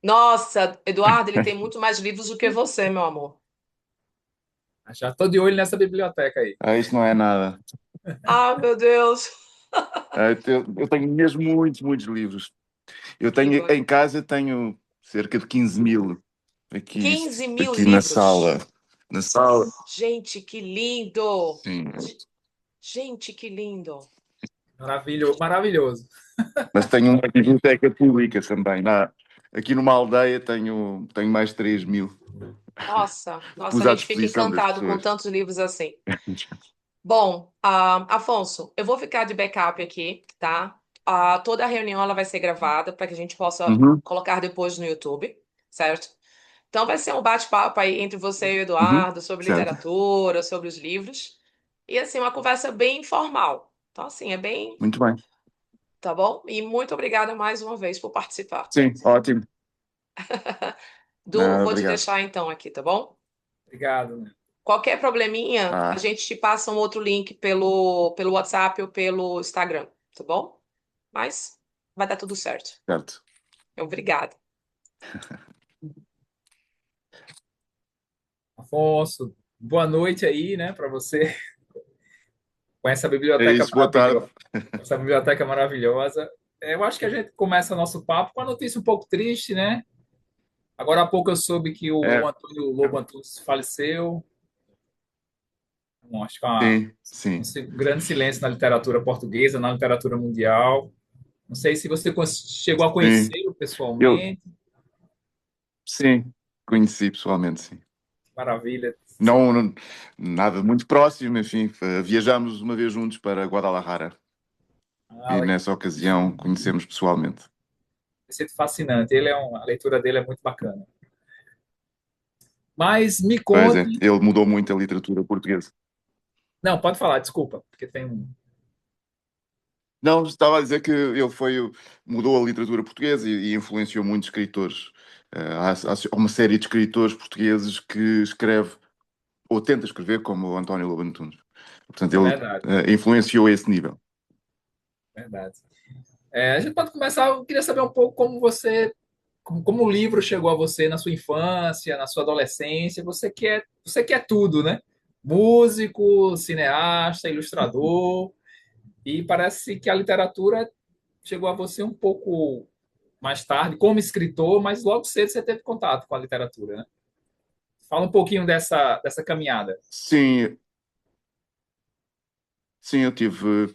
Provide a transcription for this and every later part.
Nossa, Eduardo, ele tem muito mais livros do que você, meu amor. Já estou de olho nessa biblioteca aí. Ah, isso não é nada. Ah, meu Deus. Eu tenho mesmo muitos, muitos livros. Eu Que tenho bom. em casa tenho cerca de 15.000 aqui, 15 mil aqui na sala. livros. Na sala. Gente, que lindo. Sim. Gente, que lindo. Maravilhoso. Mas tenho uma biblioteca pública também. Aqui numa aldeia tenho mais de 3.000 Nossa, que nossa, pus a à gente fica disposição das encantado com pessoas. tantos livros assim. Bom, Afonso, eu vou ficar de backup aqui, tá? Toda a reunião ela vai ser gravada para que a gente possa Uhum, colocar depois no YouTube, certo? Então vai ser um bate-papo aí entre você e o uhum, Eduardo sobre certo. literatura, sobre os livros. E assim, uma conversa bem informal. Então, assim, é bem, Muito bem. tá bom? E muito obrigada mais uma vez por participar. Sim, ótimo. Du, Nada, vou te obrigado. deixar então aqui, tá bom? Obrigado, né? Qualquer probleminha, a Ah, gente te passa um outro link pelo WhatsApp ou pelo Instagram, tá bom? Mas vai dar tudo certo. certo. Obrigada. Afonso, boa noite aí, né, para você, com É isso, boa tarde. essa biblioteca maravilhosa. Eu acho que a gente começa nosso papo com uma notícia um pouco triste, né? Agora há pouco eu soube que o É, Antônio Lobo Antunes faleceu. Acho que sim, sim. grande silêncio na literatura portuguesa, na literatura mundial. Não sei se você chegou a Sim. conhecê-lo Eu, pessoalmente. sim, conheci pessoalmente, sim. Maravilha. Nada muito próximo, enfim, viajámos uma vez juntos para Guadalajara Ah, e nessa ocasião conhecemos pessoalmente. é fascinante. A leitura dele é muito bacana. Mas me Pois é, conte. ele mudou muito a literatura portuguesa. Não, pode falar, desculpa, porque tem um. Não, estava a dizer que mudou a literatura portuguesa e influenciou muitos escritores. Há uma série de escritores portugueses que escreve ou tenta escrever como o António Lobo Antunes. Portanto, É ele verdade, influenciou esse nível. verdade. A gente pode começar. Eu queria saber um pouco como o livro chegou a você na sua infância, na sua adolescência. Você que é tudo, né? Músico, cineasta, ilustrador, e parece que a literatura chegou a você um pouco mais tarde, como escritor, mas logo cedo você teve contato com a literatura, né? Fala um pouquinho dessa caminhada. Sim, sim, eu tive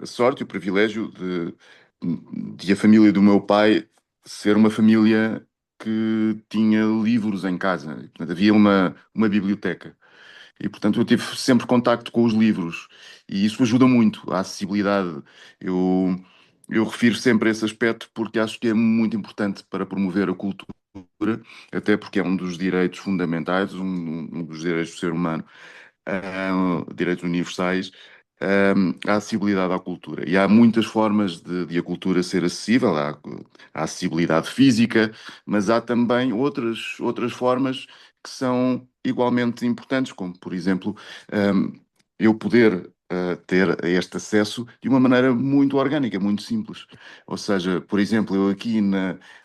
a sorte e o privilégio de a família do meu pai ser uma família que tinha livros em casa. Portanto, havia uma biblioteca. E, portanto, eu tive sempre contacto com os livros. E isso ajuda muito à acessibilidade. Eu, eu refiro sempre a esse aspecto porque acho que é muito importante para promover a cultura, até porque é um dos direitos fundamentais, um dos direitos do ser humano, direitos universais, a acessibilidade à cultura. E há muitas formas de a cultura ser acessível. Há a acessibilidade física, mas há também outras formas que são igualmente importantes, como, por exemplo, eu poder ter este acesso de uma maneira muito orgânica, muito simples. Ou seja, por exemplo, eu aqui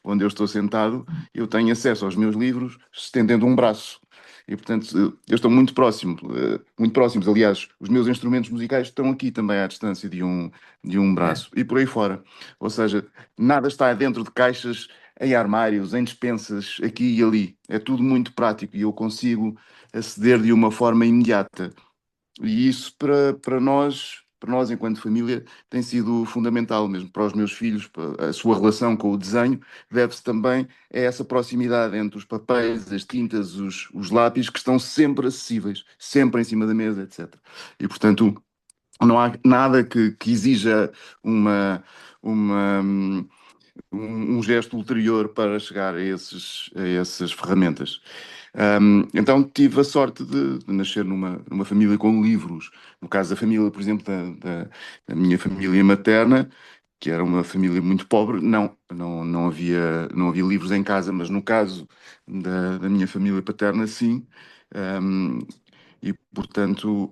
onde eu estou sentado, eu tenho acesso aos meus livros estendendo um braço. E, portanto, eu estou muito próximo, muito próximos. Aliás, os meus instrumentos musicais estão aqui também à distância de um É, braço e por aí fora. Ou seja, nada está dentro de caixas, em armários, em despensas, aqui e ali. É tudo muito prático e eu consigo aceder de uma forma imediata. E isso para nós enquanto família, tem sido fundamental mesmo para os meus filhos. A sua relação com o desenho deve-se também a essa proximidade entre os papéis, as tintas, os lápis, que estão sempre acessíveis, sempre em cima da mesa, etc. E, portanto, não há nada que exija uma, uma, um gesto ulterior para chegar a essas ferramentas. Então tive a sorte de nascer numa família com livros. No caso da família, por exemplo, da minha família materna, que era uma família muito pobre, não havia livros em casa, mas no caso da minha família paterna, sim. Um, e portanto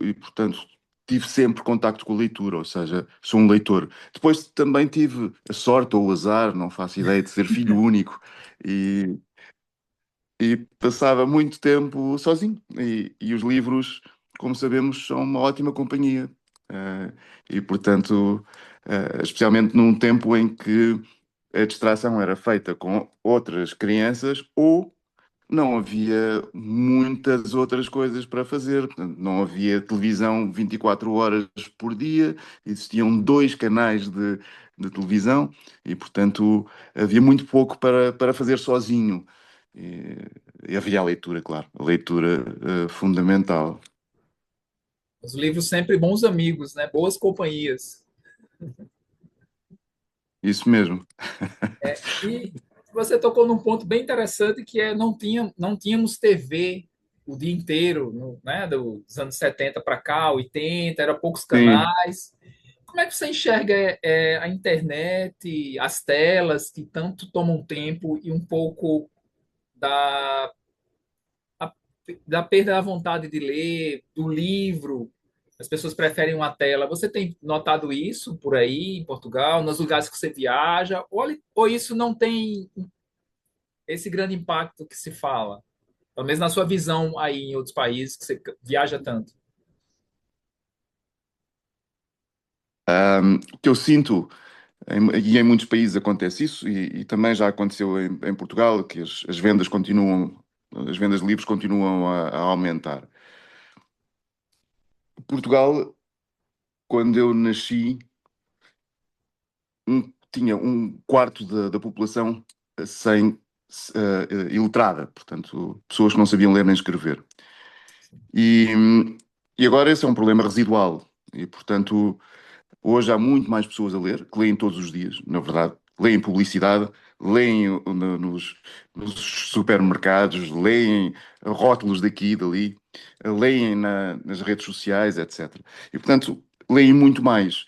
tive sempre contacto com a leitura, ou seja, sou um leitor. Depois também tive a sorte ou o azar, não faço ideia, de ser filho único e, e passava muito tempo sozinho. E os livros, como sabemos, são uma ótima companhia. Eh, e, portanto, especialmente num tempo em que a distração era feita com outras crianças ou não havia muitas outras coisas para fazer. Portanto, não havia televisão 24 horas por dia, existiam dois canais de televisão e, portanto, havia muito pouco para fazer sozinho. E havia a leitura, claro, a leitura fundamental. Os livros sempre bons amigos, né? Boas companhias. Isso mesmo. E você tocou num ponto bem interessante que é não tínhamos TV o dia inteiro, né? Dos anos 70 para cá, 80, eram poucos Sim. canais. Como é que você enxerga a internet, as telas que tanto tomam tempo e um pouco da, a- da perda da vontade de ler, do livro? As pessoas preferem uma tela. Você tem notado isso por aí, em Portugal, nos lugares que você viaja? Ou isso não tem esse grande impacto que se fala? Pelo menos na sua visão aí em outros países que você viaja tanto. O que eu sinto, e em muitos países acontece isso, e também já aconteceu em Portugal, que as vendas continuam, as vendas de livros continuam a aumentar. Portugal, quando eu nasci, tinha um quarto da população sem iletrada, portanto, pessoas que não sabiam ler nem escrever. E agora esse é um problema residual. E, portanto, hoje há muito mais pessoas a ler, que leem todos os dias, na verdade. Leem publicidade, leem nos supermercados, leem rótulos daqui e dali, leem nas redes sociais, etc. E, portanto, leem muito mais.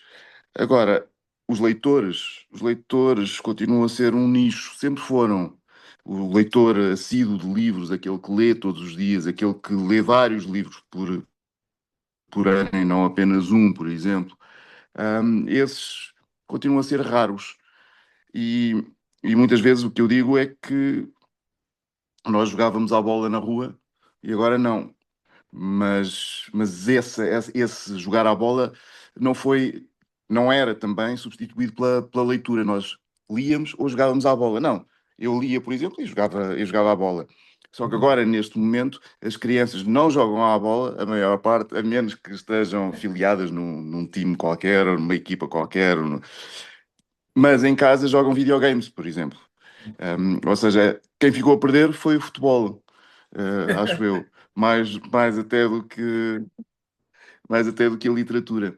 Agora, os leitores continuam a ser um nicho, sempre foram. O leitor assíduo de livros, aquele que lê todos os dias, aquele que lê vários livros por ano e não apenas um, por exemplo, esses continuam a ser raros. E, e muitas vezes o que eu digo é que nós jogávamos a bola na rua e agora não. Mas esse jogar à bola não foi, não era também substituído pela leitura. Nós líamos ou jogávamos à bola. Não. Eu lia, por exemplo, e jogava à bola. Só que agora, neste momento, as crianças não jogam à bola, a maior parte, a menos que estejam filiadas num time qualquer, ou numa equipa qualquer. Mas em casa jogam videogames, por exemplo. Ou seja, quem ficou a perder foi o futebol, acho eu. Mais até do que a literatura.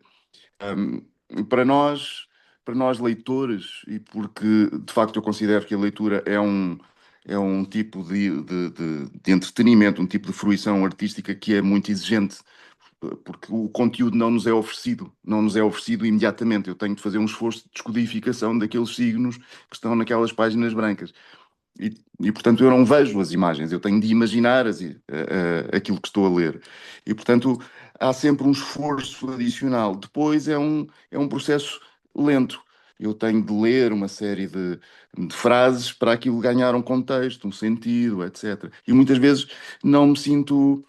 Para nós, para nós leitores, e porque de facto eu considero que a leitura é um tipo de entretenimento, um tipo de fruição artística que é muito exigente, porque o conteúdo não nos é oferecido imediatamente. Eu tenho de fazer um esforço de descodificação daqueles signos que estão naquelas páginas brancas. E, portanto, eu não vejo as imagens, eu tenho de imaginar aquilo que estou a ler. E, portanto, há sempre um esforço adicional. Depois é um processo lento. Eu tenho de ler uma série de frases para aquilo ganhar um contexto, um sentido, etc. E muitas vezes não me sinto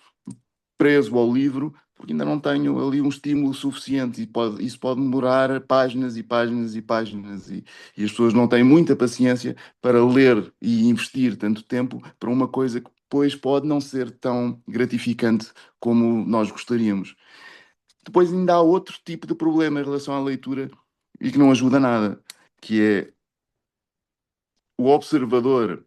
preso ao livro porque ainda não tenho ali um estímulo suficiente e isso pode demorar páginas e páginas e páginas e as pessoas não têm muita paciência para ler e investir tanto tempo para uma coisa que depois pode não ser tão gratificante como nós gostaríamos. Depois ainda há outro tipo de problema em relação à leitura e que não ajuda nada, que é o observador,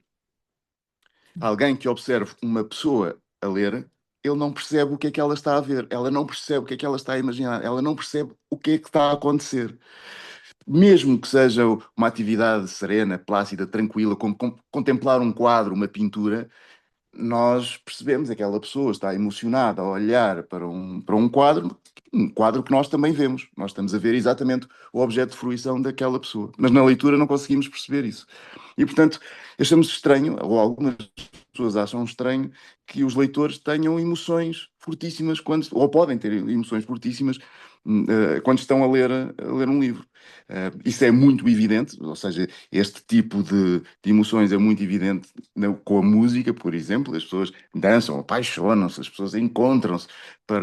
alguém que observe uma pessoa a ler, ele não percebe o que é que ela está a ver, ela não percebe o que é que ela está a imaginar, ela não percebe o que é que está a acontecer. Mesmo que seja uma atividade serena, plácida, tranquila, como contemplar um quadro, uma pintura, nós percebemos que aquela pessoa está emocionada a olhar para um quadro que nós também vemos. Nós estamos a ver exatamente o objeto de fruição daquela pessoa. Mas na leitura não conseguimos perceber isso. E, portanto, achamos estranho, ou algumas pessoas acham estranho, que os leitores tenham emoções fortíssimas, ou podem ter emoções fortíssimas quando estão a ler um livro. Isso é muito evidente, ou seja, este tipo de emoções é muito evidente com a música, por exemplo. As pessoas dançam, apaixonam-se, as pessoas encontram-se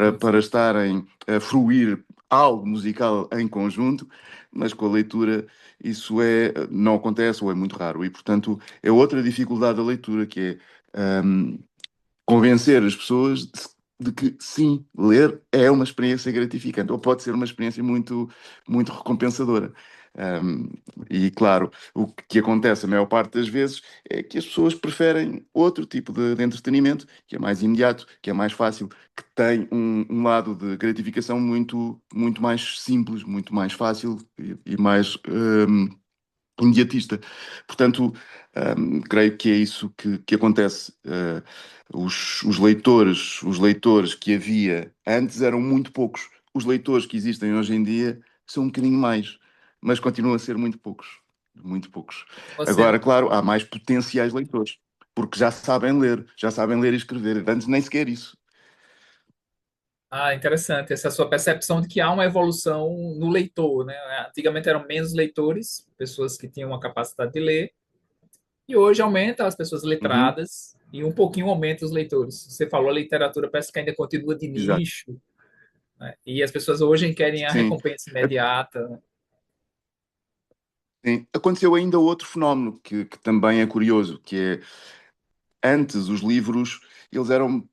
Sim, para sim. estarem a fruir algo musical em conjunto, mas com a leitura isso não acontece ou é muito raro. E, portanto, é outra dificuldade da leitura, que é convencer as pessoas de que sim, ler é uma experiência gratificante, ou pode ser uma experiência muito recompensadora. Um, e claro, o que acontece a maior parte das vezes é que as pessoas preferem outro tipo de entretenimento, que é mais imediato, que é mais fácil, que tem um lado de gratificação muito mais simples, muito mais fácil e mais imediatista. Portanto, creio que é isso que acontece. Os leitores que havia antes eram muito poucos. Os leitores que existem hoje em dia são um bocadinho mais, mas continuam a ser muito poucos. Muito poucos. Você, Agora, claro, há mais potenciais leitores, porque já sabem ler e escrever. Antes nem sequer isso. interessante, essa sua percepção de que há uma evolução no leitor, né? Antigamente eram menos leitores, pessoas que tinham uma capacidade de ler, e hoje aumenta as pessoas Uhum, letradas e um pouquinho aumenta os leitores. Você falou, a literatura parece que ainda continua de exato. nicho, né? E as pessoas hoje querem a Sim. recompensa imediata, né? Sim. Aconteceu ainda outro fenómeno que também é curioso, que é antes os livros eles eram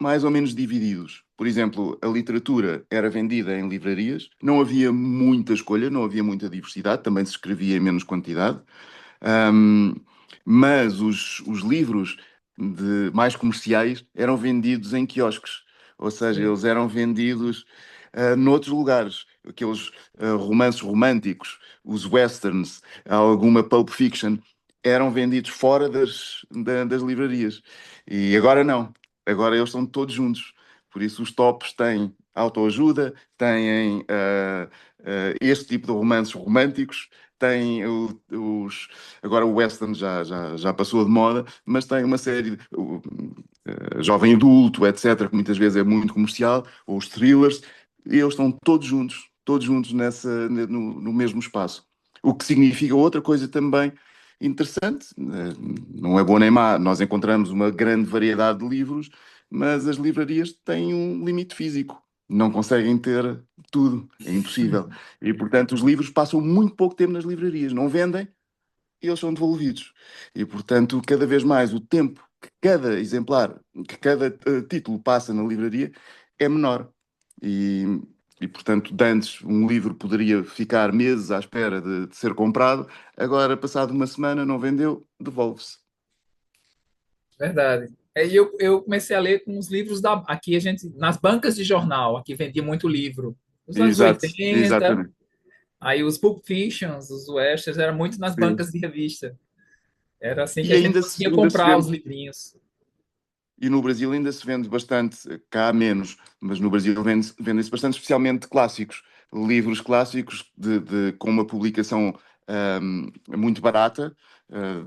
mais ou menos divididos. Por exemplo, a literatura era vendida em livrarias, não havia muita escolha, não havia muita diversidade, também se escrevia em menos quantidade. Um, mas os livros mais comerciais eram vendidos em quiosques, ou seja, Sim, eles eram vendidos noutros lugares, aqueles romances românticos, os westerns, alguma pulp fiction, eram vendidos fora das livrarias. E agora não, agora eles estão todos juntos. Por isso, os tops têm autoajuda, têm este tipo de romances românticos, têm agora o western já passou de moda, mas tem uma série, jovem adulto, etc., que muitas vezes é muito comercial, ou os thrillers, e eles estão todos juntos no mesmo espaço. O que significa outra coisa também interessante, não é bom nem má, nós encontramos uma grande variedade de livros, mas as livrarias têm um limite físico. Não conseguem ter tudo, é impossível. E, portanto, os livros passam muito pouco tempo nas livrarias, não vendem e eles são devolvidos. E, portanto, cada vez mais o tempo que cada exemplar, que cada título passa na livraria é menor. E, portanto, de antes um livro poderia ficar meses à espera de ser comprado, agora, passado uma semana, não vendeu, devolve-se. verdade. Eu comecei a ler com os livros aqui a gente nas bancas de jornal, aqui vendia muito livro. Nos anos Exato, 80, exatamente. aí os Pulp Fictions, os westerns, era muito nas Sim. bancas de revista. Era assim que E a gente conseguia ainda se comprar os vende. livrinhos. E no Brasil ainda se vende bastante, cá há menos, mas no Brasil vendem-se bastante, especialmente clássicos, livros clássicos com uma publicação muito barata,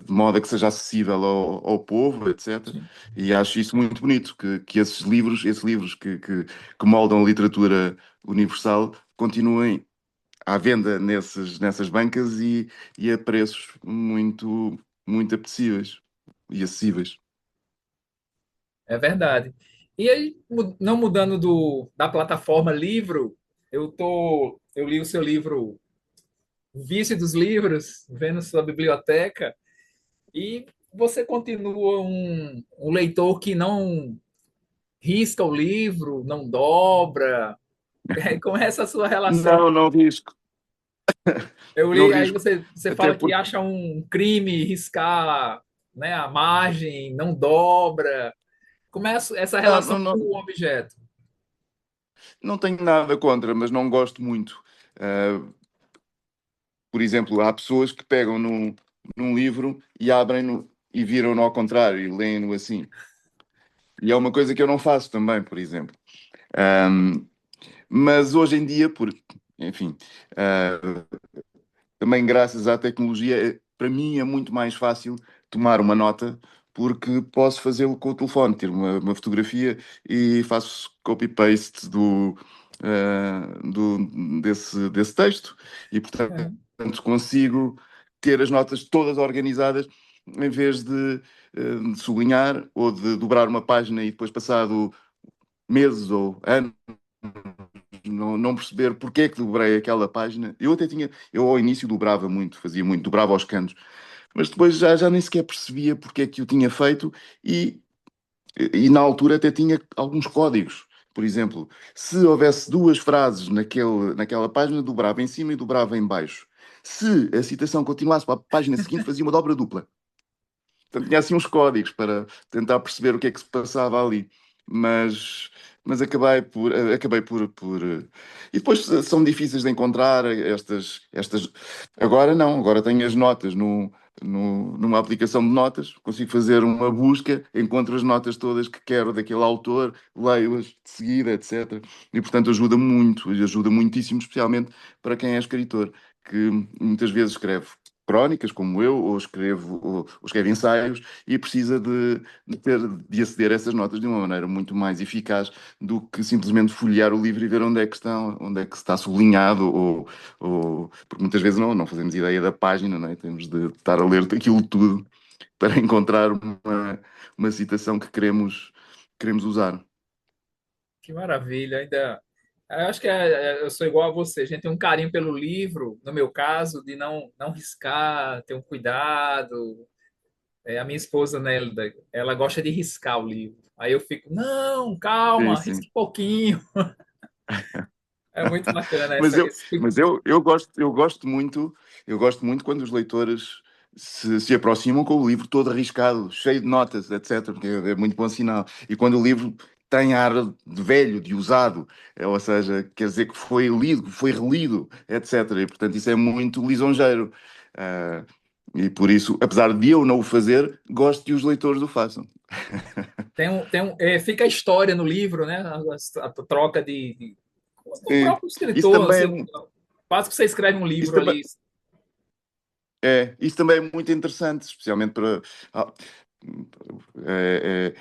de modo a que seja acessível ao povo, etc. Sim, E acho isso muito bonito, que esses livros que moldam a literatura universal, continuem à venda nessas bancas e a preços muito apetecíveis e acessíveis. é verdade. E aí, não mudando da plataforma livro, eu li o seu livro O Vício dos Livros, vendo sua biblioteca, e você continua um leitor que não risca o livro, não dobra. Com essa sua relação. Não risco. Eu Não li, aí risco. você Até fala que porque acha um crime riscar, né, a margem, não dobra. Como é essa não, relação com o objeto? não tenho nada contra, mas não gosto muito. Por exemplo, há pessoas que pegam num livro e abrem-no e viram-no ao contrário e leem-no assim. E é uma coisa que eu não faço também, por exemplo. Ahm, mas hoje em dia, enfim, também graças à tecnologia, para mim é muito mais fácil tomar uma nota porque posso fazê-lo com o telefone, ter uma fotografia e faço copy-paste desse texto e, portanto, consigo ter as notas todas organizadas em vez de sublinhar ou de dobrar uma página e depois, passado meses ou anos, não perceber porque é que dobrei aquela página. Eu ao início dobrava muito, fazia muito, dobrava aos cantos, mas depois já nem sequer percebia porque é que o tinha feito e, e na altura até tinha alguns códigos. Por exemplo, se houvesse duas frases naquela página, dobrava em cima e dobrava em baixo. Se a citação continuasse para a página seguinte, fazia uma dobra dupla. Portanto, tinha assim uns códigos para tentar perceber o que é que se passava ali. Mas, mas acabei por. E depois são difíceis de encontrar estas. Agora não, agora tenho as notas numa aplicação de notas, consigo fazer uma busca, encontro as notas todas que quero daquele autor, leio-as de seguida, etc. E portanto ajuda muitíssimo, especialmente para quem é escritor, que muitas vezes escreve crónicas, como eu, ou escreve ensaios, e precisa de aceder a essas notas de uma maneira muito mais eficaz do que simplesmente folhear o livro e ver onde é que estão, onde é que está sublinhado, porque muitas vezes não fazemos ideia da página, não é? Temos de estar a ler aquilo tudo para encontrar uma citação que queremos usar. Que maravilha, ainda. Eu acho que eu sou igual a você. A gente tem um carinho pelo livro, no meu caso, de não riscar, ter um cuidado. A minha esposa, né, ela gosta de riscar o livro. Aí eu fico, não, Sim, calma, risque sim. um pouquinho. É muito bacana Mas eu, esse tipo. mas eu gosto muito quando os leitores se aproximam com o livro todo arriscado, cheio de notas, etc., porque é muito bom sinal. E quando o livro tem ar de velho, de usado, ou seja, quer dizer que foi lido, que foi relido, etc. E, portanto, isso é muito lisonjeiro. Ah, e por isso, apesar de eu não o fazer, gosto que os leitores o façam. Fica a história no livro, né? A troca com o Sim. próprio Isso escritor. também Você, quase que você escreve um isso livro também, ali. isso também é muito interessante, especialmente para. ah, é,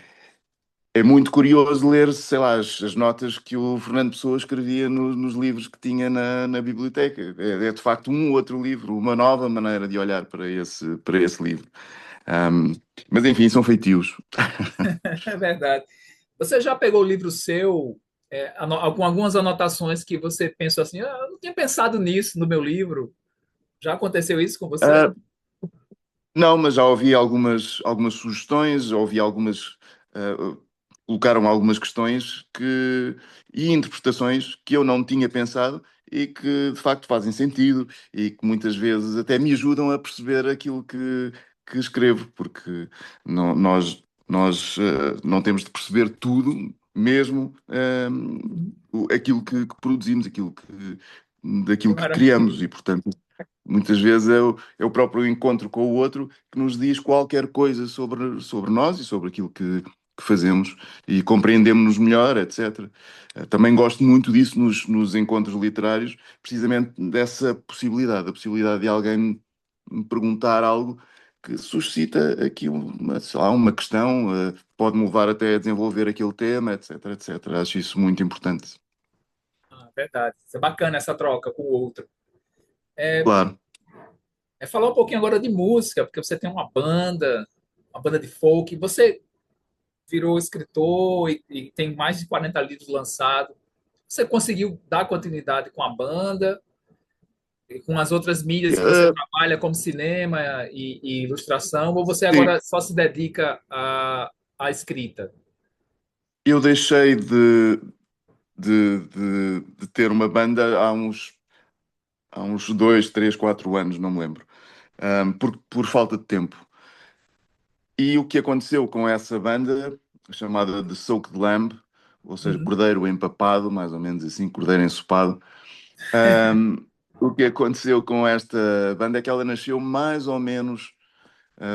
é muito curioso ler, sei lá, as notas que o Fernando Pessoa escrevia nos livros que tinha na biblioteca. É de facto um outro livro, uma nova maneira de olhar para esse livro. Ahm, mas enfim, são feitios. É verdade. Você já pegou o livro seu, com algumas anotações que você pensou assim, eu não tinha pensado nisso no meu livro. Já aconteceu isso com você? Ah, não, mas já ouvi algumas sugestões, ouvi algumas. ah, colocaram algumas questões e interpretações que eu não tinha pensado e que de facto fazem sentido e que muitas vezes até me ajudam a perceber aquilo que escrevo, porque nós não temos de perceber tudo, mesmo aquilo que produzimos, Que daquilo que criamos, maravilha. e portanto. Muitas vezes é o próprio encontro com o outro que nos diz qualquer coisa sobre nós e sobre aquilo que fazemos e compreendemos-nos melhor, etc. Também gosto muito disso nos encontros literários, precisamente dessa possibilidade, a possibilidade de alguém me perguntar algo que suscita aqui sei lá, uma questão, pode-me levar até a desenvolver aquele tema, etc, etc. Acho isso muito importante. Verdade. Isso é bacana essa troca com o outro. Claro. Falar um pouquinho agora de música, porque você tem uma banda de folk. Você virou escritor e tem mais de 40 livros lançados. Você conseguiu dar continuidade com a banda e com as outras mídias que você Eh, trabalha, como cinema e ilustração, ou você sim, agora só se dedica à escrita? eu deixei de ter uma banda há uns 2, 3, 4 anos, não me lembro, por falta de tempo. E o que aconteceu com essa banda, chamada de Soaked Lamb, ou seja, Uhum. cordeiro empapado, mais ou menos assim, cordeiro ensopado, ahm, o que aconteceu com esta banda é que ela nasceu mais ou menos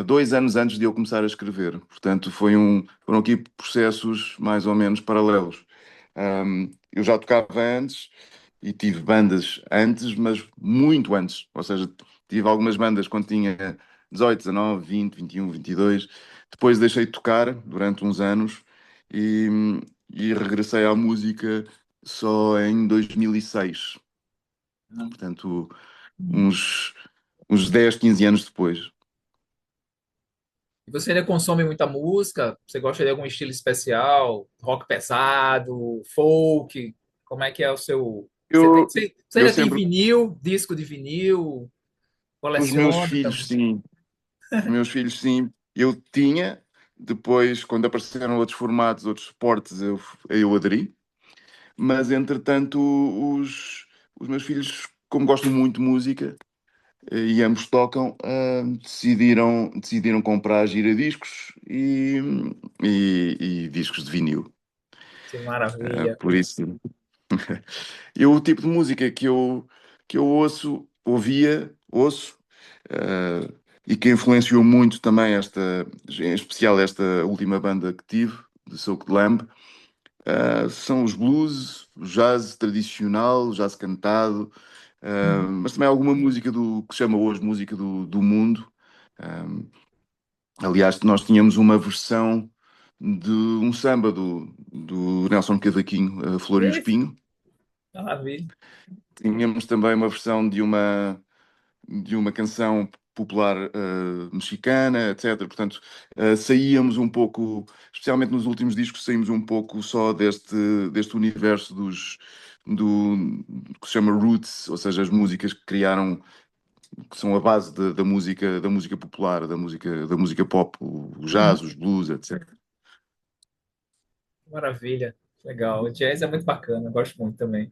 2 anos antes de eu começar a escrever. Portanto, foram aqui processos mais ou menos paralelos. Eu já tocava antes e tive bandas antes, mas muito antes. Ou seja, tive algumas bandas quando tinha 18, 19, 20, 21, 22. Depois deixei de tocar durante uns anos e, e regressei à música só em 2006, portanto, uns, uns 10, 15 anos depois. E você ainda consome muita música? Você gosta de algum estilo especial? Rock pesado, folk? Como é que é o seu. Eu, Você eu ainda tem sempre, vinil, disco de vinil? os meus Coleciona filhos, também? sim, os meus filhos, sim, eu tinha, depois, quando apareceram outros formatos, outros suportes, eu aderi, mas entretanto, os meus filhos, como gostam muito de música, e ambos tocam, decidiram comprar giradiscos e discos de vinil. Que maravilha. Por isso, o tipo de música que eu ouço, uh, e que influenciou muito também em especial esta última banda que tive, de Soul Lamb, são os blues, o jazz tradicional, o jazz cantado, mas também alguma música que se chama hoje música do mundo. Aliás, nós tínhamos uma versão de um samba do Nelson Cavaquinho, Flor e o Eita, Espinho. maravilha. Tínhamos também uma versão de uma canção popular mexicana, etc. Portanto, saíamos um pouco, especialmente nos últimos discos, saímos um pouco só deste universo do que se chama roots, ou seja, as músicas que criaram, que são a base da música popular, da música pop, o jazz, os blues, etc. Maravilha. Legal. O jazz é muito bacana, eu gosto muito também.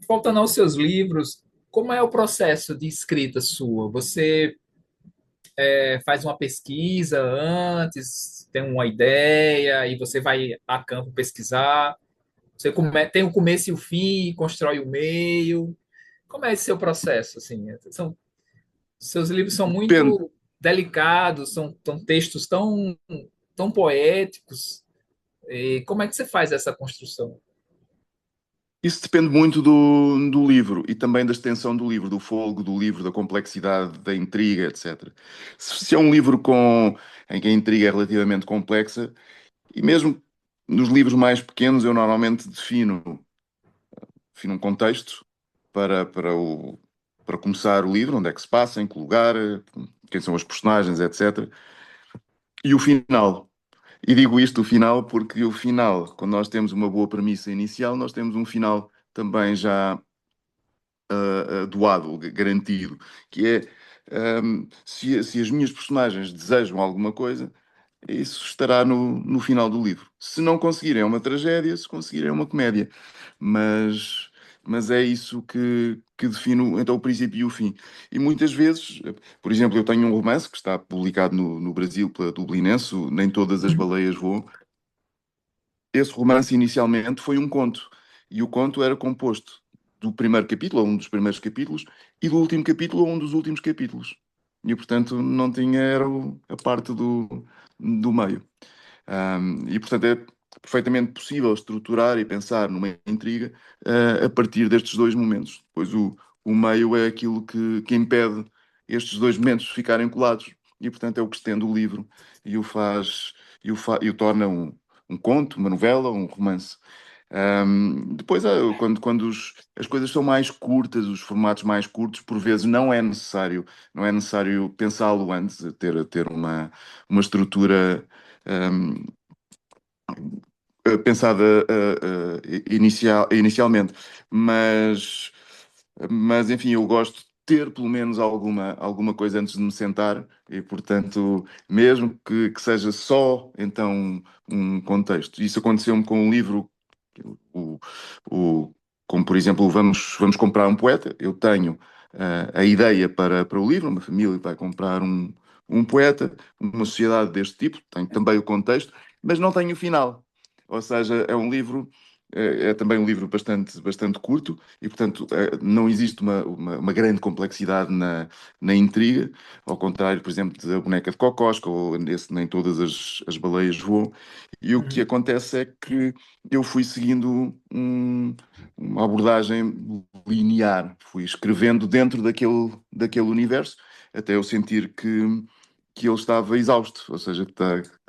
Voltando aos seus livros, como é o processo de escrita sua? Você faz uma pesquisa antes, tem uma ideia, e você vai a campo pesquisar? Você tem o começo e o fim, constrói o meio? Como é esse seu processo? Assim, seus livros são Depende. muito delicados, são textos tão poéticos. E como é que você faz essa construção? Isso depende muito do livro e também da extensão do livro, do folgo do livro, da complexidade, da intriga, etc. Se é um livro em que a intriga é relativamente complexa, e mesmo nos livros mais pequenos, eu normalmente defino um contexto para começar o livro, onde é que se passa, em que lugar, quem são os personagens, etc. E o final. E digo isto, o final, porque o final, quando nós temos uma boa premissa inicial, nós temos um final também já doado, garantido, que é se as minhas personagens desejam alguma coisa, isso estará no final do livro. Se não conseguirem, é uma tragédia, se conseguirem, é uma comédia. Mas, mas é isso que define então o princípio e o fim. E muitas vezes, por exemplo, eu tenho um romance que está publicado no Brasil pela Dublinense, Nem Todas as Baleias Voam. Esse romance inicialmente foi um conto, e o conto era composto do primeiro capítulo, ou um dos primeiros capítulos, e do último capítulo, ou um dos últimos capítulos. E portanto não tinha, era a parte do meio. E portanto é perfeitamente possível estruturar e pensar numa intriga a partir destes dois momentos. Pois o meio é aquilo que impede estes dois momentos ficarem colados, e portanto é o que estende o livro e o faz e o torna um conto, uma novela, um romance. Depois, quando as coisas são mais curtas, os formatos mais curtos, por vezes não é necessário pensá-lo antes, ter uma estrutura ahm, pensada inicialmente, mas enfim, eu gosto de ter pelo menos alguma coisa antes de me sentar, e portanto, mesmo que seja só então um contexto. Isso aconteceu-me com um livro, o, o- como por exemplo, vamos comprar um poeta. Eu tenho a ideia para o livro, uma família vai comprar um poeta, uma sociedade deste tipo, tenho também o contexto, mas não tenho o final. Ou seja, é um livro, é também um livro bastante, bastante curto, e, portanto, não existe uma grande complexidade na intriga, ao contrário, por exemplo, da Boneca de Cocosca, ou nesse Nem Todas as Baleias Voam. E o que Uhum. acontece é que eu fui seguindo uma abordagem linear, fui escrevendo dentro daquele universo, até eu sentir que que ele estava exausto, ou seja, que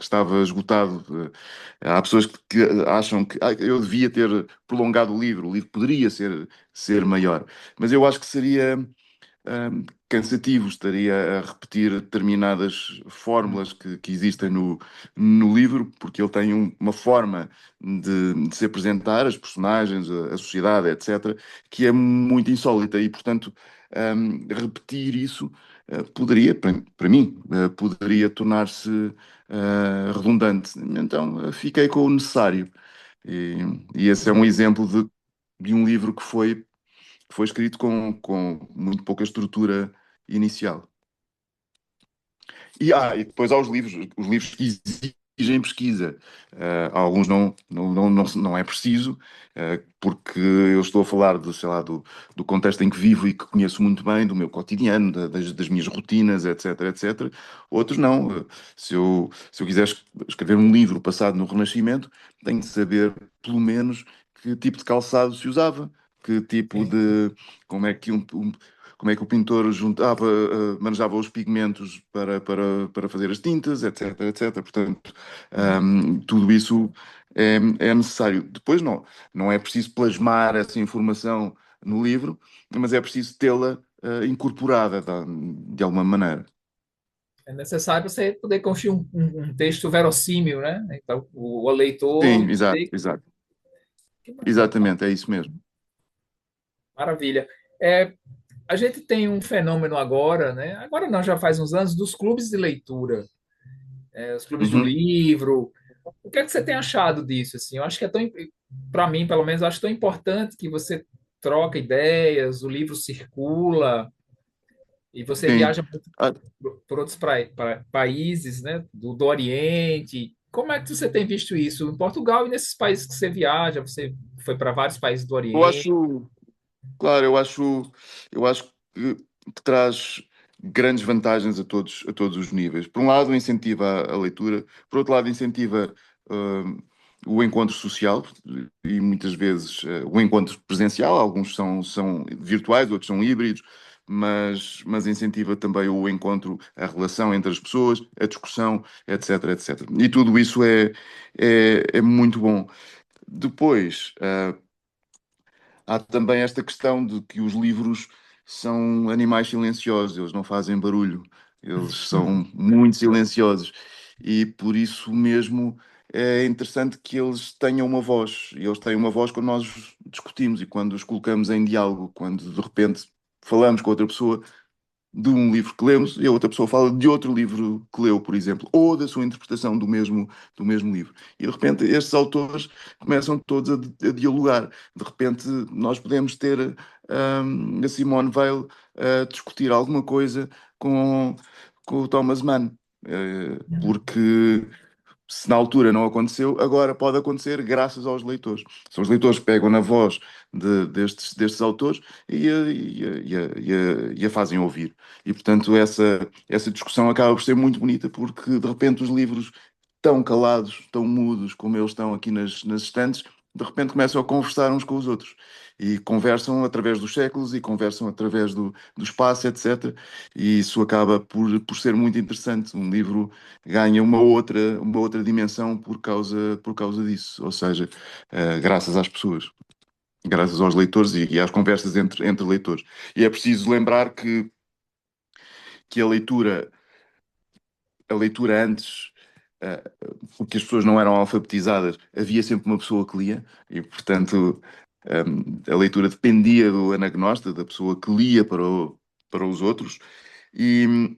estava esgotado. Há pessoas que acham que eu devia ter prolongado o livro poderia ser maior, mas eu acho que seria cansativo, estaria a repetir determinadas fórmulas que existem no livro, porque ele tem uma forma de se apresentar, as personagens, a sociedade, etc., que é muito insólita e, portanto, repetir isso poderia, para mim, poderia tornar-se redundante. Então, fiquei com o necessário. E, e esse é um exemplo de um livro que foi escrito com muito pouca estrutura inicial. E depois há os livros que exigem pesquisa. Alguns não é preciso, porque eu estou a falar sei lá, do contexto em que vivo e que conheço muito bem, do meu cotidiano, das minhas rotinas, etc, etc. Outros não. Se eu quiser escrever um livro passado no Renascimento, tenho de saber, pelo menos, que tipo de calçado se usava, que tipo Sim. de, como é que como é que o pintor juntava, manejava os pigmentos para fazer as tintas, etc, etc. Portanto, tudo isso é necessário. Depois não é preciso plasmar essa informação no livro, mas é preciso tê-la incorporada de alguma maneira. É necessário você poder construir um texto verossímil, né? Então, o leitor Sim, exato, ter... exato. Que Exatamente, é isso mesmo. maravilha. É, a gente tem um fenômeno agora, né? Agora não, já faz uns anos, dos clubes de leitura, os clubes do Uhum. livro. O que é que você tem achado disso? Assim, eu acho que é tão, para mim, pelo menos, eu acho tão importante que você troca ideias, o livro circula e você Sim. viaja muito Ah, por outros países, né? Do Oriente. Como é que você tem visto isso em Portugal e nesses países que você viaja? Você foi para vários países do eu Oriente. acho. Claro, eu acho que traz grandes vantagens a todos os níveis. Por um lado, incentiva a leitura, por outro lado, incentiva hum, o encontro social e muitas vezes o encontro presencial. Alguns são virtuais, outros são híbridos, mas incentiva também o encontro, a relação entre as pessoas, a discussão, etc, etc. E tudo isso é muito bom. Depois, há também esta questão de que os livros são animais silenciosos, eles não fazem barulho, eles são muito silenciosos e por isso mesmo é interessante que eles tenham uma voz. E eles têm uma voz quando nós discutimos e quando os colocamos em diálogo, quando de repente falamos com outra pessoa de um livro que lemos e a outra pessoa fala de outro livro que leu, por exemplo, ou da sua interpretação do mesmo livro. E de repente estes autores começam todos a dialogar. De repente nós podemos ter a Simone Weil a discutir alguma coisa com o Thomas Mann, porque se na altura não aconteceu, agora pode acontecer graças aos leitores. São os leitores que pegam na voz destes autores e a fazem ouvir. E, portanto, essa discussão acaba por ser muito bonita, porque, de repente, os livros tão calados, tão mudos, como eles estão aqui nas estantes, de repente começam a conversar uns com os outros. E conversam através dos séculos e conversam através do espaço, etc. E isso acaba por ser muito interessante. Um livro ganha uma outra dimensão por causa disso, ou seja, graças às pessoas, graças aos leitores e às conversas entre leitores. E é preciso lembrar que a leitura antes, eh, porque as pessoas não eram alfabetizadas, havia sempre uma pessoa que lia e, portanto, a leitura dependia do anagnosta, da pessoa que lia para os outros, e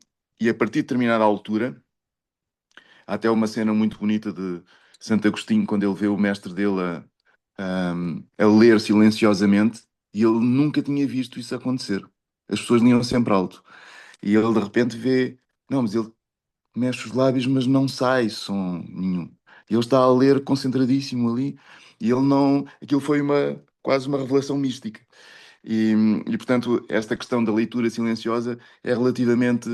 a partir de determinada altura. Há até uma cena muito bonita de Santo Agostinho, quando ele vê o mestre dele a ler silenciosamente, e ele nunca tinha visto isso acontecer. As pessoas liam sempre alto. E ele de repente vê, não, mas ele mexe os lábios, mas não sai som nenhum. E ele está a ler concentradíssimo ali, e ele não. Aquilo foi quase uma revelação mística. E, portanto, esta questão da leitura silenciosa é relativamente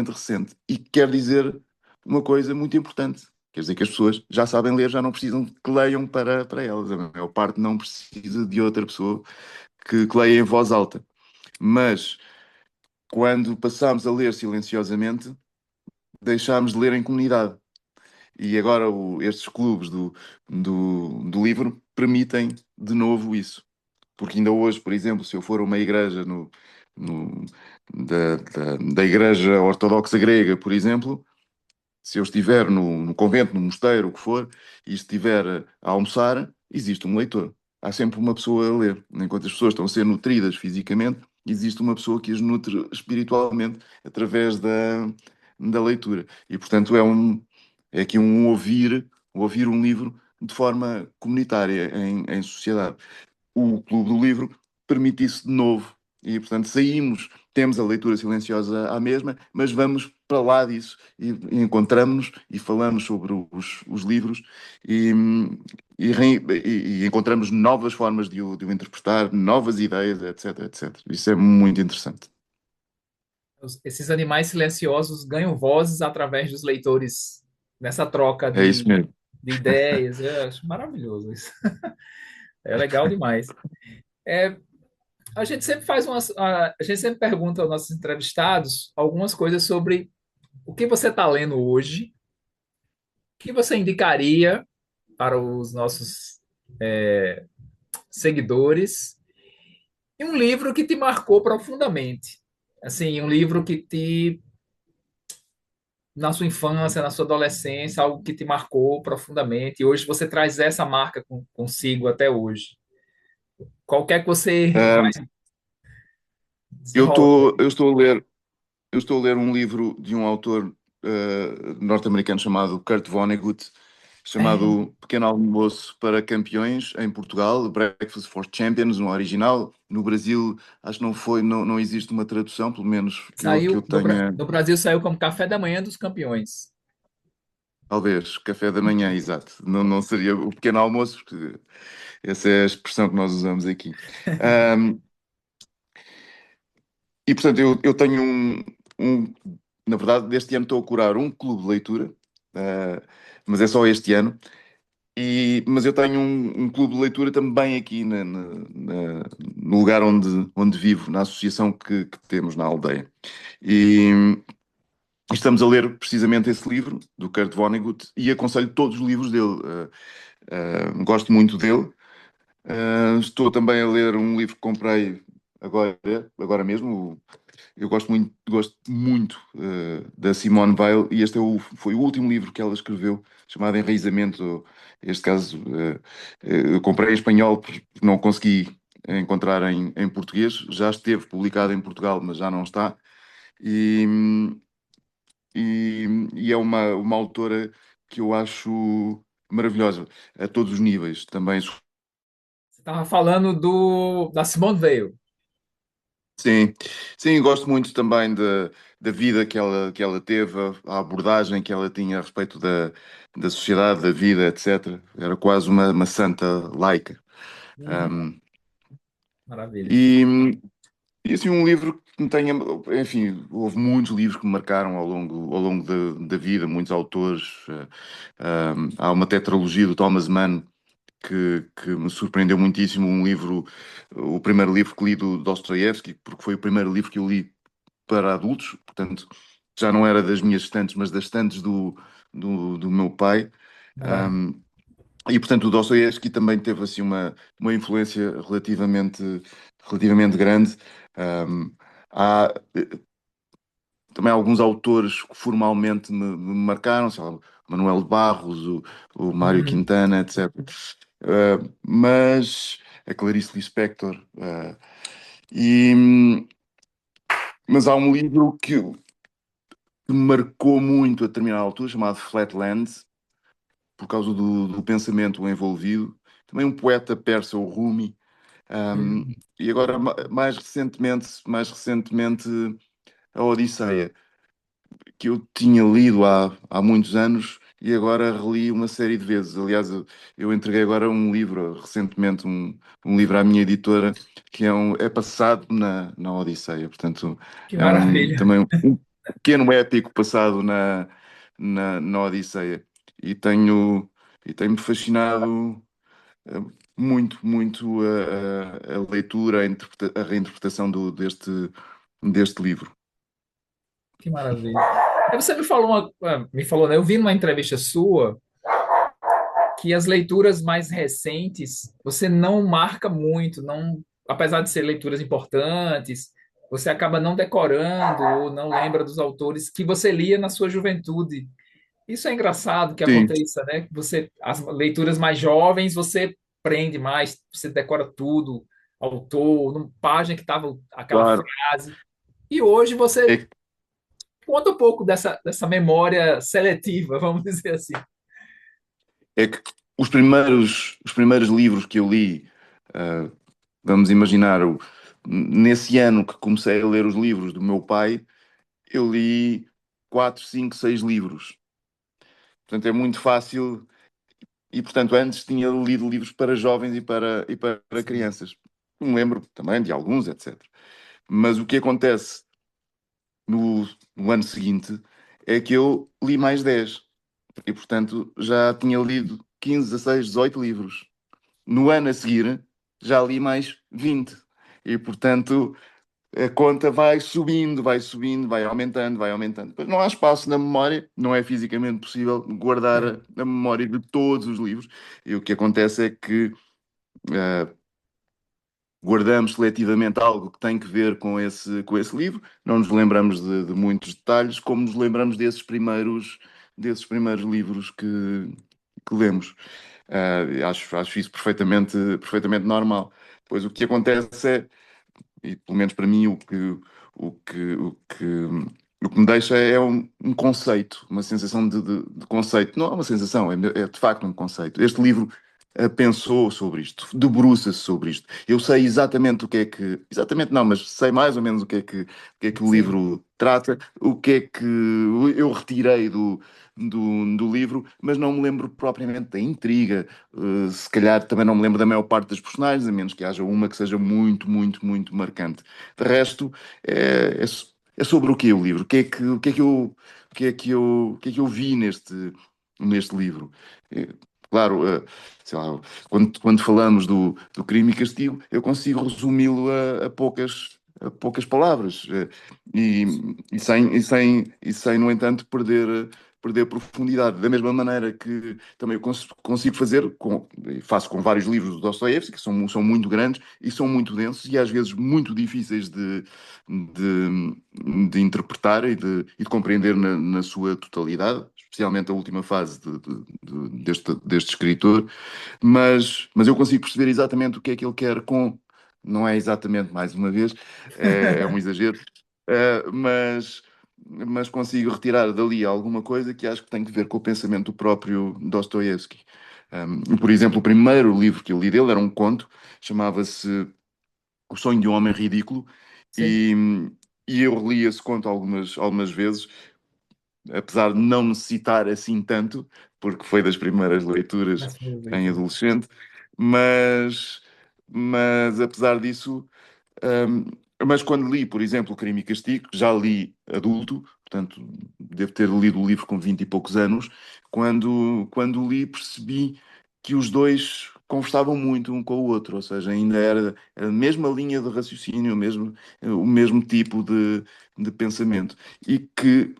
recente. E quer dizer uma coisa muito importante. Quer dizer que as pessoas já sabem ler, já não precisam que leiam para elas. A maior parte não precisa de outra pessoa que leia em voz alta. Mas quando passamos a ler silenciosamente, deixámos de ler em comunidade. E agora estes clubes do livro permitem de novo isso. Porque ainda hoje, por exemplo, se eu for a uma igreja no- da Igreja Ortodoxa Grega, por exemplo, se eu estiver no convento, no mosteiro, o que for, e estiver a almoçar, existe um leitor. Há sempre uma pessoa a ler. Enquanto as pessoas estão a ser nutridas fisicamente, existe uma pessoa que as nutre espiritualmente através da leitura. E, portanto, é aqui ouvir um livro de forma comunitária, em sociedade. O Clube do Livro permite isso de novo. E, portanto, saímos, temos a leitura silenciosa à mesma, mas vamos para lá disso e encontramos-nos e falamos sobre os livros e, e encontramos novas formas de o interpretar, novas ideias, etc, etc. Isso é muito interessante. Esses animais silenciosos ganham vozes através dos leitores nessa troca É isso mesmo. de ideias. Eu acho maravilhoso isso. É legal demais. É, a gente sempre a gente sempre pergunta aos nossos entrevistados algumas coisas sobre o que você está lendo hoje, o que você indicaria para os nossos seguidores e um livro que te marcou profundamente. Assim, um livro que te na sua infância, na sua adolescência, algo que te marcou profundamente, e hoje você traz essa marca consigo até hoje. Qualquer que você vai Ah, desenrolar. eu estou a ler um livro de um autor norte-americano chamado Kurt Vonnegut, É, chamado Pequeno Almoço para Campeões, em Portugal, Breakfast for Champions, no original. No Brasil, acho que não foi, não existe uma tradução, pelo menos que eu saiu tenha, no Brasil saiu como Café da Manhã dos Campeões. talvez, café da manhã, exato. Não seria o pequeno almoço, porque essa é a expressão que nós usamos aqui. Ahm, e, portanto, eu tenho um- na verdade, deste ano estou a curar um clube de leitura, ah, mas é só este ano. Mas eu tenho um clube de leitura também aqui no lugar onde vivo, na associação que temos na aldeia. E estamos a ler precisamente esse livro, do Kurt Vonnegut, e aconselho todos os livros dele. Gosto muito dele. Estou também a ler um livro que comprei agora mesmo. Eu gosto muito da Simone Weil, e este foi o último livro que ela escreveu, chamado Enraizamento. Este caso, eu comprei em espanhol porque não consegui encontrar em português. Já esteve publicado em Portugal, mas já não está. E, e é uma autora que eu acho maravilhosa, a todos os níveis. Também. Você estava falando da Simone Weil. Sim, sim, gosto muito também da vida que ela teve, a abordagem que ela tinha a respeito da sociedade, da vida, etc. Era quase uma santa laica. Uhum, Um, maravilha. e, e assim, um livro que me tenha. Enfim, houve muitos livros que me marcaram ao longo da vida, muitos autores. Há uma tetralogia do Thomas Mann que me surpreendeu muitíssimo. Um livro, o primeiro livro que li do Dostoiévski, porque foi o primeiro livro que eu li para adultos, portanto, já não era das minhas estantes, mas das estantes do meu pai. Maravilha. Um, e, portanto, o Dostoiévski também teve assim uma influência relativamente grande. Há também alguns autores que formalmente me marcaram, sei lá, Manuel de Barros, o Mário Uhum. Quintana, etc. Mas a Clarice Lispector. E, mas há um livro que me marcou muito a determinada altura, chamado Flatlands, por causa do pensamento envolvido. Também um poeta persa, o Rumi. Um, Uhum. e agora, mais recentemente, a Odisseia, que eu tinha lido há muitos anos e agora reli uma série de vezes. Aliás, eu entreguei agora um livro, recentemente, um livro à minha editora, que é passado na Odisseia. Portanto, Que é maravilha. também um pequeno épico passado na Odisseia. E tenho-me fascinado eh, muito, muito a leitura, a reinterpretação deste livro. Que maravilha. Aí você me falou, me falou, né? Eu vi numa entrevista sua que as leituras mais recentes você não marca muito, não, apesar de ser leituras importantes, você acaba não decorando ou não lembra dos autores que você lia na sua juventude. Isso é engraçado que Sim, aconteça, né? Você, as leituras mais jovens, você prende mais, você decora tudo, autor, numa página que estava aquela claro. frase. E hoje você É, conta um pouco dessa memória seletiva, vamos dizer assim. é que os primeiros livros que eu li, ah, vamos imaginar, nesse ano que comecei a ler os livros do meu pai, eu li 4, 5, 6 livros. Portanto, é muito fácil. E, portanto, antes tinha lido livros para jovens e para Sim, crianças. Me lembro também de alguns, etc. Mas o que acontece no ano seguinte é que eu li mais 10. E, portanto, já tinha lido 15, 16, 18 livros. No ano a seguir, já li mais 20. E, portanto, a conta vai subindo, vai subindo, vai aumentando, vai aumentando. Depois não há espaço na memória, não é fisicamente possível guardar sim, a memória de todos os livros. E o que acontece é que guardamos seletivamente algo que tem que ver com esse livro, não nos lembramos de muitos detalhes, como nos lembramos desses primeiros livros que lemos. Acho isso perfeitamente normal. Pois o que acontece é, e pelo menos para mim, o que, o que, o que me deixa é um conceito, uma sensação de conceito. Não é uma sensação, é de facto um conceito. Este livro pensou sobre isto, debruça-se sobre isto. Eu sei exatamente o que é que. Exatamente não, mas sei mais ou menos o que é que o sim, livro trata, o que é que eu retirei do livro, mas não me lembro propriamente da intriga. Se calhar também não me lembro da maior parte das personagens, a menos que haja uma que seja muito marcante. De resto, é sobre o que o livro? O que é que eu, o que é que eu vi neste livro? Eh, Claro, sei lá, quando falamos do crime e castigo, eu consigo resumi-lo a poucas palavras, e sem, no entanto, perder profundidade. Da mesma maneira que também eu consigo fazer, e faço com vários livros do Dostoiévski, que são muito grandes e são muito densos e às vezes muito difíceis de interpretar e de compreender na sua totalidade, especialmente a última fase deste escritor, mas eu consigo perceber exatamente o que é que ele quer com. Não é exatamente, mais uma vez, é um exagero, mas consigo retirar dali alguma coisa que acho que tem que ver com o pensamento do próprio Dostoiévski. Por exemplo, o primeiro livro que eu li dele era um conto, chamava-se O Sonho de um Homem Ridículo, sim. e, e eu reli esse conto algumas vezes, apesar de não necessitar assim tanto, porque foi das primeiras leituras Nas primeiras em leituras. adolescente, mas, mas apesar disso, hum, mas quando li, por exemplo, o Crime e Castigo, que já li adulto, portanto, devo ter lido o livro com 20 e poucos anos, quando li percebi que os dois conversavam muito um com o outro, ou seja, ainda era a mesma linha de raciocínio, o mesmo tipo de pensamento. E que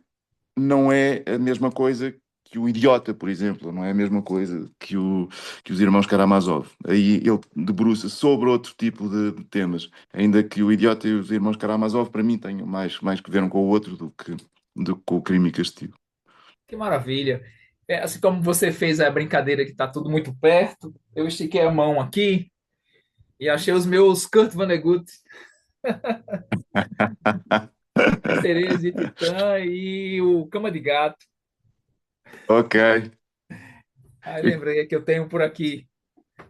não é a mesma coisa que o Idiota, por exemplo, não é a mesma coisa que os irmãos Karamazov. Aí ele debruça sobre outro tipo de temas, ainda que o Idiota e os irmãos Karamazov, para mim, tenham mais que ver um com o outro do que com o Crime e Castigo. Que maravilha. É, assim como você fez a brincadeira que está tudo muito perto, eu estiquei a mão aqui e achei os meus Kurt Vonnegut, As Sereias de Titã e o Cama de Gato. Ok, Aí lembrei que eu tenho por aqui.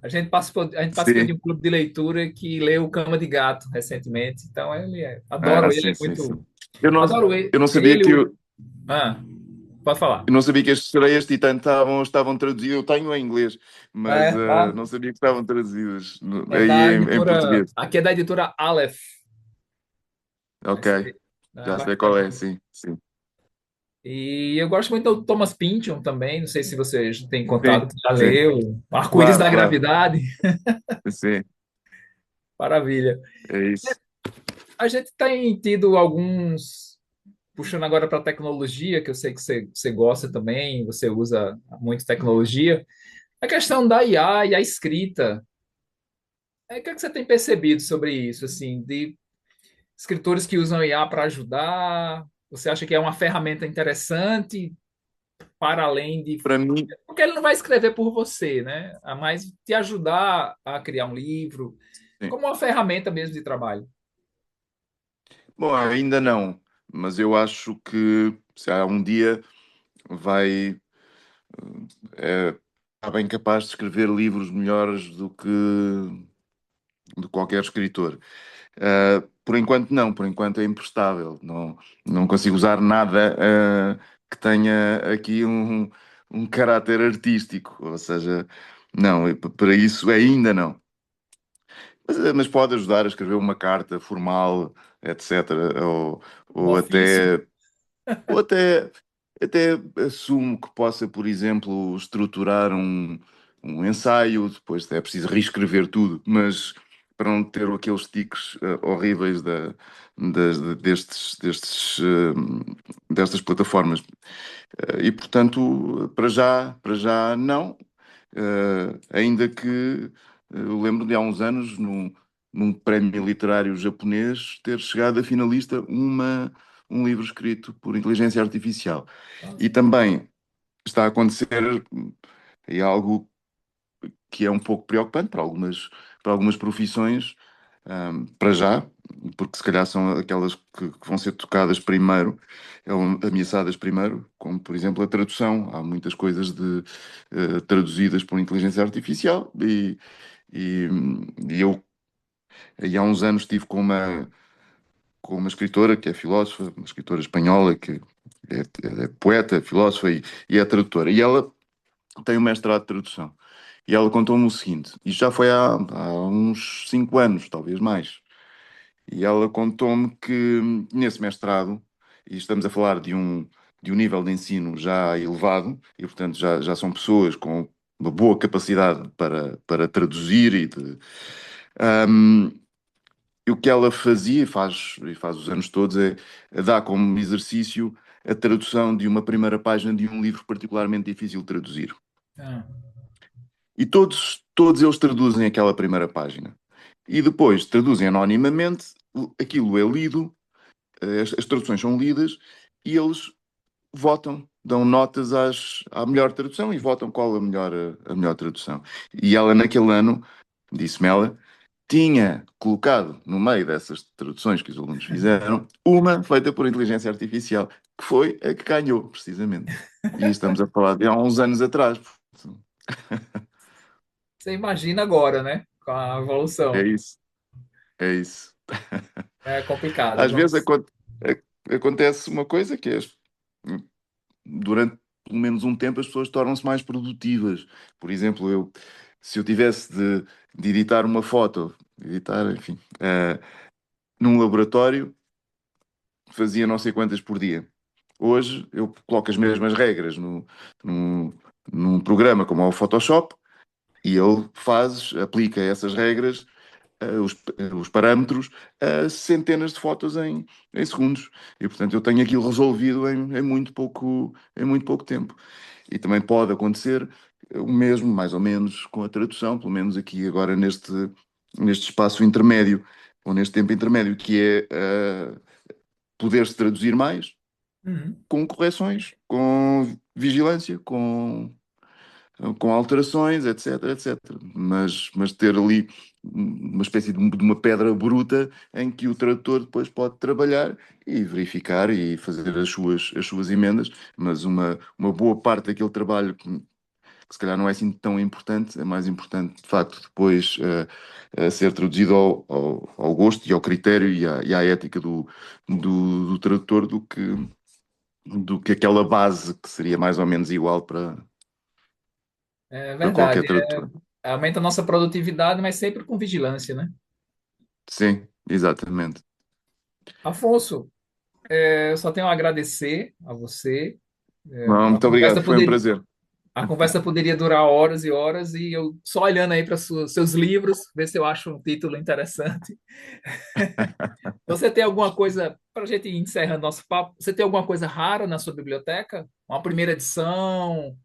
A gente participou de sim. um clube de leitura que leu Cama de Gato recentemente. Então Ah, adoro ele, sim, é sim, muito. sim. Eu não, Adoro ele. eu não sabia ele que o- eu, ah, pode falar. eu não sabia que as sereias de Titã estavam traduzidas. Eu tenho em inglês, mas Lá não sabia que estavam traduzidas é aí da em editora. português. Aqui é da editora Aleph. Ok, É já sei qual é, bacana. sim, sim. E eu gosto muito do Thomas Pynchon também. Não sei se você já tem Sim, contato, já sim. leu. Arco-Íris Claro, da claro. Gravidade. Sim, Maravilha. é isso. A gente tem tido alguns. puxando agora para a tecnologia, que eu sei que você gosta também, você usa muito tecnologia, a questão da IA e a escrita. O que é que você tem percebido sobre isso, assim, de escritores que usam IA para ajudar? Você acha que é uma ferramenta interessante para além de... Para mim, Porque ele não vai escrever por você, né? A mais te ajudar a criar um livro, sim. como uma ferramenta mesmo de trabalho. Bom, ainda não, mas eu acho que se há um dia vai, está bem capaz de escrever livros melhores do que de qualquer escritor. Por enquanto não, por enquanto é imprestável. Não, não consigo usar nada que tenha aqui um caráter artístico, ou seja, não, para isso ainda não. Mas pode ajudar a escrever uma carta formal, etc. Um Ou ofício. até ou até, até assumo que possa, por exemplo, estruturar um ensaio, depois é preciso reescrever tudo, mas para não ter aqueles tiques horríveis destas plataformas. E portanto, para já não. Ainda que eu lembro de há uns anos, num prémio literário japonês, ter chegado a finalista um livro escrito por inteligência artificial. E Nossa. também está a acontecer e algo que é um pouco preocupante para algumas profissões, para já, porque se calhar são aquelas que vão ser tocadas primeiro, ameaçadas primeiro, como por exemplo a tradução. Há muitas coisas traduzidas por inteligência artificial e, e eu e há uns anos estive com uma escritora que é filósofa, uma escritora espanhola que é poeta, filósofa e é tradutora. E ela tem um mestrado de tradução. E ela contou-me o seguinte, isto já foi há uns 5 anos, talvez mais. E ela contou-me que nesse mestrado, e estamos a falar de um nível de ensino já elevado, e portanto já são pessoas com uma boa capacidade para traduzir e o que ela fazia, e faz os anos todos, é dar como exercício a tradução de uma primeira página de um livro particularmente difícil de traduzir. Ah, E todos eles traduzem aquela primeira página. E depois traduzem anonimamente, aquilo é lido, as traduções são lidas, e eles votam, dão notas à melhor tradução e votam qual a melhor tradução. E ela, naquele ano, disse-me ela, tinha colocado no meio dessas traduções que os alunos fizeram, uma feita por inteligência artificial, que foi a que ganhou, precisamente. E estamos a falar de há uns anos atrás. você imagina agora, né? Com a É evolução. isso, é isso. É complicado. Às vezes Vamos. acontece uma coisa que é, durante pelo menos um tempo as pessoas tornam-se mais produtivas. Por exemplo, se eu tivesse de editar uma foto, editar, enfim, num laboratório, fazia não sei quantas por dia. Hoje eu coloco as mesmas regras num, num programa como é o Photoshop e ele aplica essas regras, os parâmetros, a centenas de fotos em segundos. E portanto eu tenho aquilo resolvido em muito pouco tempo. E também pode acontecer o mesmo, mais ou menos, com a tradução, pelo menos aqui agora neste espaço intermédio, ou neste tempo intermédio, que é poder-se traduzir mais Uhum. com correções, com vigilância, com alterações, etc, etc. Mas ter ali uma espécie de uma pedra bruta em que o tradutor depois pode trabalhar e verificar e fazer as suas emendas, mas uma boa parte daquele trabalho que se calhar não é assim tão importante, é mais importante de facto depois ser traduzido ao gosto e ao critério e à ética do tradutor do que aquela base que seria mais ou menos igual É para qualquer verdade. tradutor. Aumenta a nossa produtividade, mas sempre com vigilância, né? Sim, exatamente. Afonso, eu só tenho a agradecer a você. Não, A muito obrigado, conversa foi um poderia, prazer. A conversa poderia durar horas e horas e eu só olhando aí para seus livros, ver se eu acho um título interessante. Você tem alguma coisa, para a gente ir encerrando nosso papo, você tem alguma coisa rara na sua biblioteca? Uma primeira edição,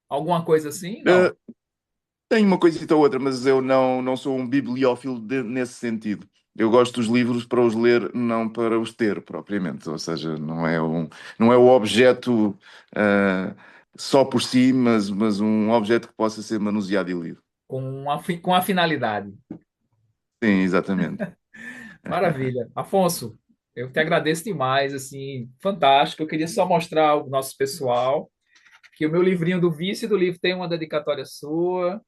alguma coisa assim? Não. Eh, Tenho uma coisita ou outra, mas eu não sou um bibliófilo nesse sentido. Eu gosto dos livros para os ler, não para os ter propriamente. Ou seja, não é o objeto só por si, mas um objeto que possa ser manuseado e lido. Com a finalidade. Sim, exatamente. Maravilha. Afonso, eu te agradeço demais, assim, fantástico. Eu queria só mostrar ao nosso pessoal que o meu livrinho do Vício do Livro tem uma dedicatória sua.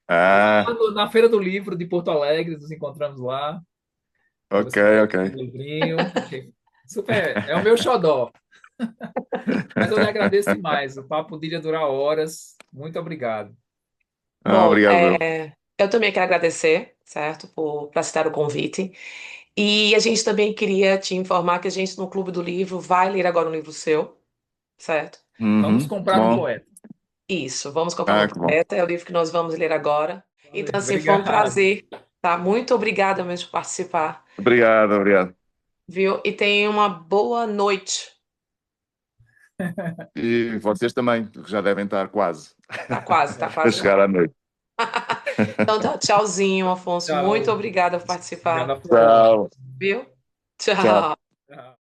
Ah, Na Feira do Livro de Porto Alegre, nos encontramos lá. E ok, você tem ok. um livrinho. Achei super. É o meu xodó. Mas eu lhe agradeço demais. O papo poderia durar horas. Muito obrigado. Ah, Bom, obrigado, eu. eu também quero agradecer, certo, por aceitar o convite. E a gente também queria te informar que a gente no Clube do Livro vai ler agora um livro seu, certo? Vamos Uhum, que comprar um bom. poeta. Isso, vamos comprar um Ah, que bom. poeta, é o livro que nós vamos ler agora. Então, assim, foi um Obrigado. prazer, tá? Muito obrigada mesmo por participar, Obrigado, obrigado. viu? E tenha uma boa noite. E vocês também, que já devem estar quase Tá a quase chegar não. à noite. Então, tá, tchauzinho, Afonso. Muito Tchau. obrigada por Obrigado, participar, Afonso. Tchau, viu? tchau. Tchau. Tchau.